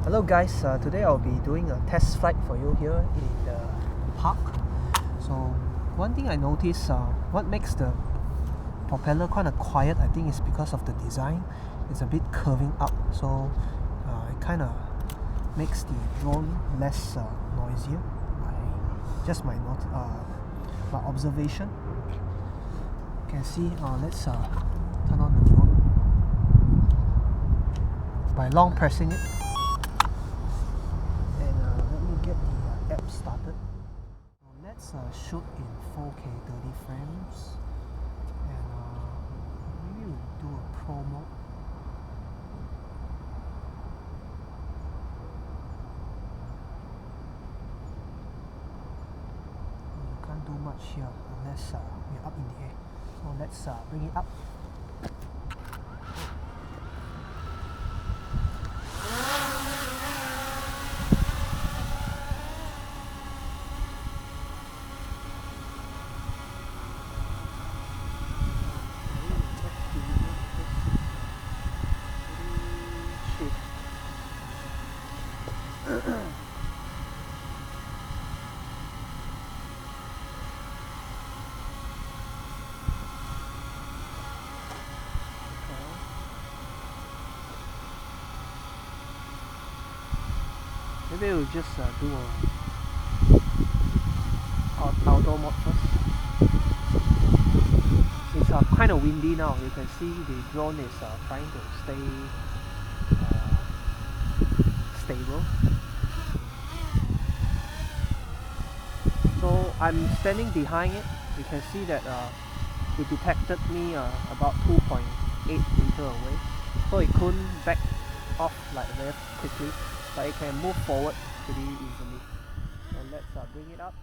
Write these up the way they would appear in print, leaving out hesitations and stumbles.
Hello guys, today I'll be doing a test flight for you here in the park. So one thing I noticed, what makes the propeller kind of quiet, I think is because of the design. It's a bit curving up, so it kind of makes the drone less noisier. Just my observation. You can see, let's turn on the drone by long pressing it. App started. Let's shoot in 4K 30 frames, and maybe we'll do a pro mode. You can't do much here unless we're up in the air. So let's bring it up. Maybe we'll just do a outdoor mode first. It's kind of windy now. You can see the drone is trying to stay stable. So I'm standing behind it. You can see that it detected me about 2.8 meters away. So it couldn't back off like very quickly, but it can move forward pretty easily. So let's bring it up.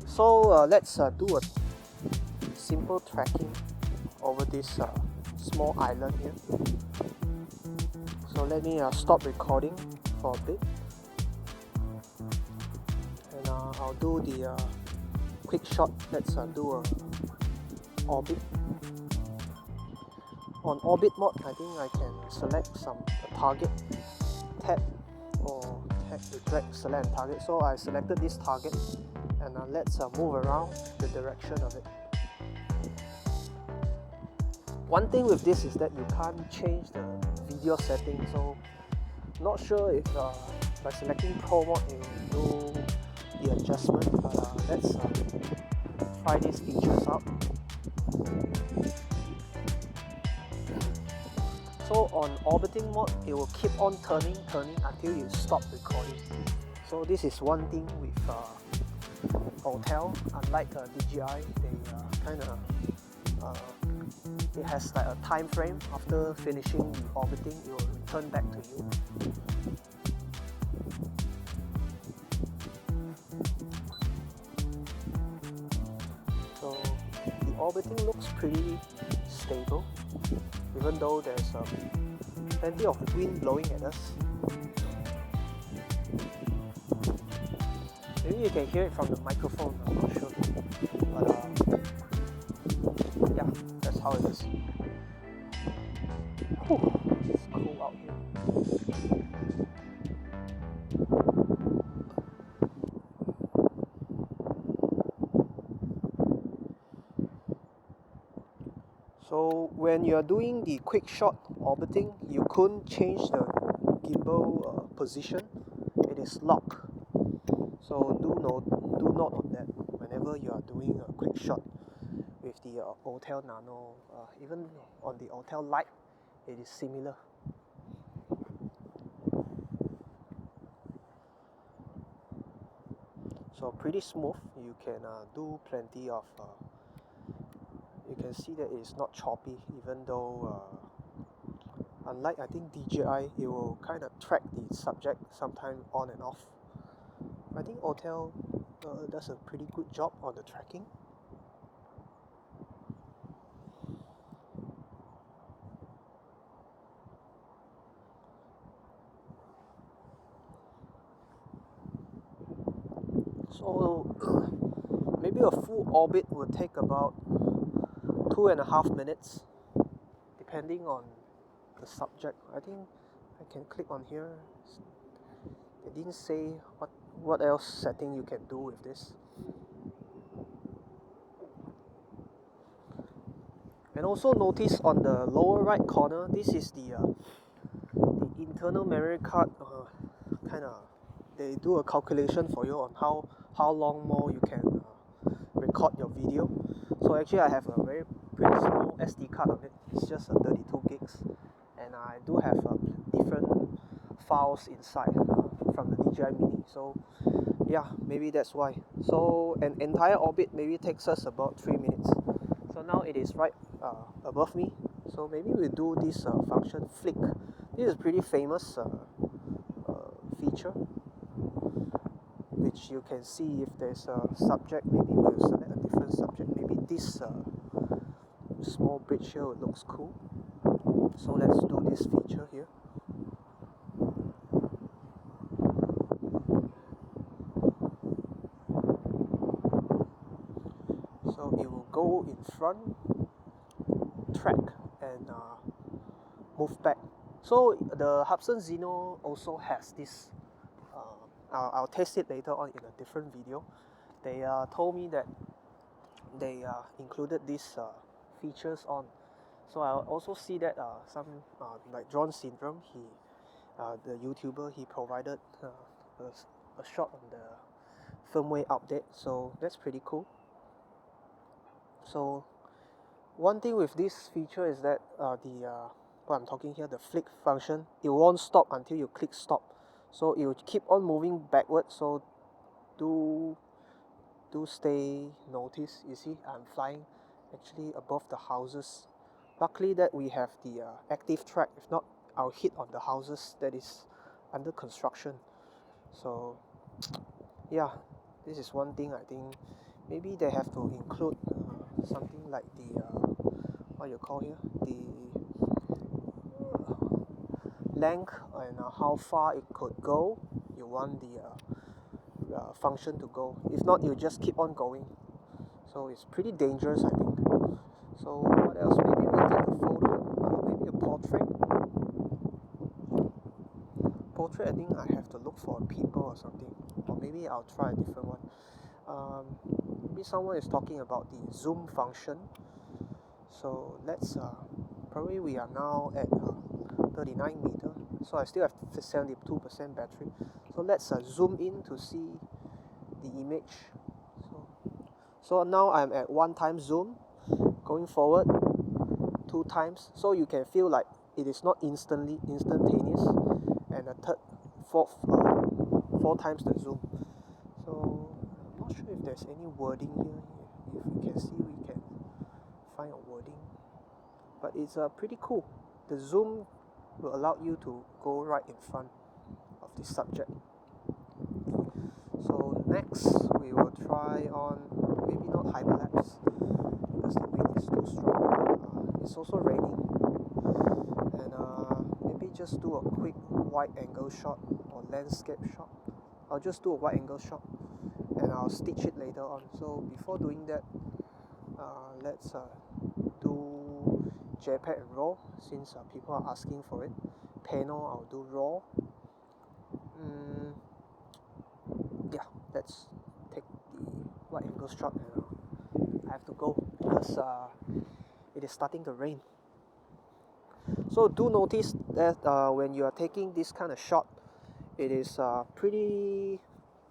So let's do a simple tracking over this small island here. So let me stop recording for a bit, and I'll do the quick shot. Let's do a orbit. On orbit mode, I think I can select a target, tap or tap to drag, select a target. So I selected this target, and let's move around the direction of it. One thing with this is that you can't change the video setting, so not sure if by selecting Pro mode you will do the adjustment, but let's try these features out. So on orbiting mode, it will keep on turning until you stop recording. So this is one thing with Autel, unlike DJI, they kind of it has like a time frame. After finishing the orbiting, it will return back to you. So the orbiting looks pretty stable, even though there's plenty of wind blowing at us. Maybe you can hear it from the microphone, I'm not sure. But yeah, that's how it is. Whew, it's cool out here. So when you're doing the quick shot orbiting, you couldn't change the gimbal position. It is locked. So do note on that whenever you are doing a quick shot with the Autel Nano. Even on the Autel Lite, it is similar. So pretty smooth. You can do plenty of. You can see that it's not choppy, even though unlike I think DJI, it will kind of track the subject sometime on and off. I think Autel does a pretty good job on the tracking. So maybe a full orbit will take about 2.5 minutes, depending on the subject. I think I can click on here. They didn't say what else setting you can do with this. And also notice on the lower right corner, this is the internal memory card. They do a calculation for you on how long more you can record your video. So actually I have a pretty small SD card on it. It's just 32 gigs, and I do have different files inside from the DJI Mini. So yeah, maybe that's why. So an entire orbit maybe takes us about 3 minutes. So now it is right above me. So maybe we'll do this function flick. This is pretty famous feature, which you can see if there's a subject. Maybe we'll select a different subject. Maybe this small bridge here looks cool. So let's do this feature here. So it will go in front, track, and move back. So the Hubsan Zeno also has this. I'll test it later on in a different video. They told me that they included these features on. So I also see that some like John Syndrome, the YouTuber, he provided a shot on the firmware update. So that's pretty cool. So one thing with this feature is that what I'm talking here, the flick function, it won't stop until you click stop. So it will keep on moving backwards. So do stay notice. You see, I'm flying actually above the houses. Luckily that we have the active track. If not, I'll hit on the houses that is under construction. So yeah, this is one thing I think maybe they have to include something like the what you call here, the length and how far it could go. You want the function to go. If not, you just keep on going. So it's pretty dangerous, I think. So what else? Maybe we take a photo, maybe a portrait. Portrait, I think I have to look for people or something, or maybe I'll try a different one. Maybe someone is talking about the zoom function. So let's probably we are now at 39 meter, so I still have 72% battery. So let's zoom in to see the image. So now I'm at 1 time zoom, going forward 2 times, so you can feel like it is not instantaneous, and four times the zoom. So I'm not sure if there's any wording here. If we can see, we can find a wording, but it's pretty cool. The zoom will allow you to go right in front of the subject. So next we will try on maybe not hyperlapse because the wind is too strong. It's also raining, and maybe just do a quick wide angle shot or landscape shot. I'll just do a wide angle shot and I'll stitch it later on. So before doing that, let's do JPEG and RAW, since people are asking for it. Panel, I'll do RAW. Yeah, let's take the wide angle shot, and I have to go because it is starting to rain. So do notice that when you are taking this kind of shot, it is pretty,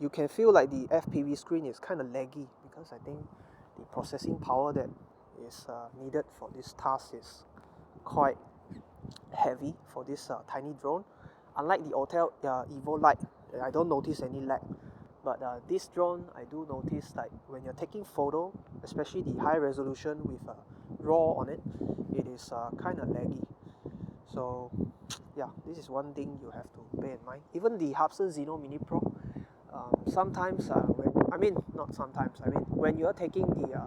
you can feel like the FPV screen is kind of laggy, because I think the processing power that is needed for this task is quite heavy for this tiny drone. Unlike the Autel Evo Lite, I don't notice any lag. But this drone, I do notice, like when you're taking photo, especially the high resolution with RAW on it, it is kind of laggy. So yeah, this is one thing you have to bear in mind. Even the Hubsan Zeno Mini Pro, sometimes not sometimes, when you're taking the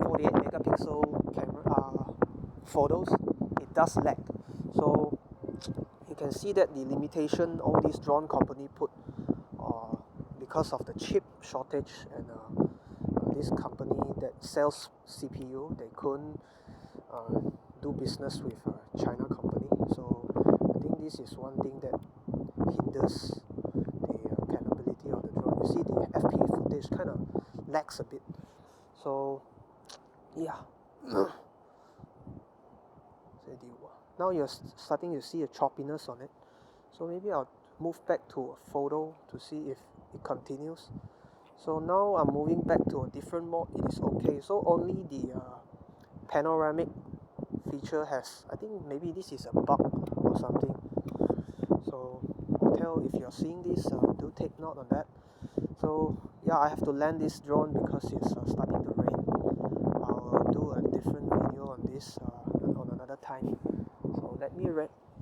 48 megapixel camera photos, it does lag. So you can see that the limitation all these drone company put because of the chip shortage, and this company that sells CPU, they couldn't do business with a China company. So I think this is one thing that hinders the capability of the drone. You see the FP footage kind of lags a bit. So yeah. Now you're starting to see a choppiness on it. So maybe I'll move back to a photo to see if it continues. So now I'm moving back to a different mode. It is okay. So only the panoramic feature has, I think maybe this is a bug or something. So Autel, if you're seeing this, do take note on that. So yeah, I have to land this drone because it's starting to rain. I'll do a different video on this on another time. So let me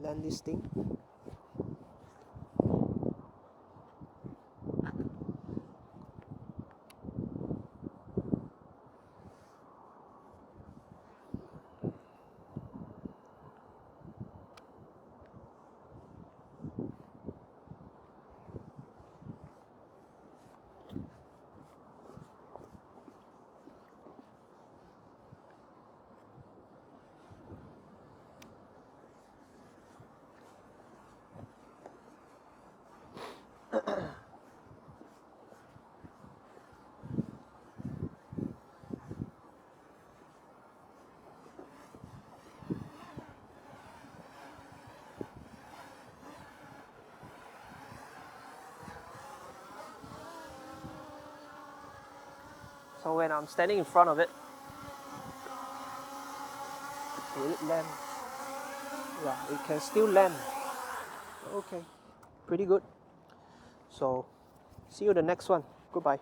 land this thing. So when I'm standing in front of it, will it land? Yeah, it can still land. Okay, pretty good. So see you the next one. Goodbye.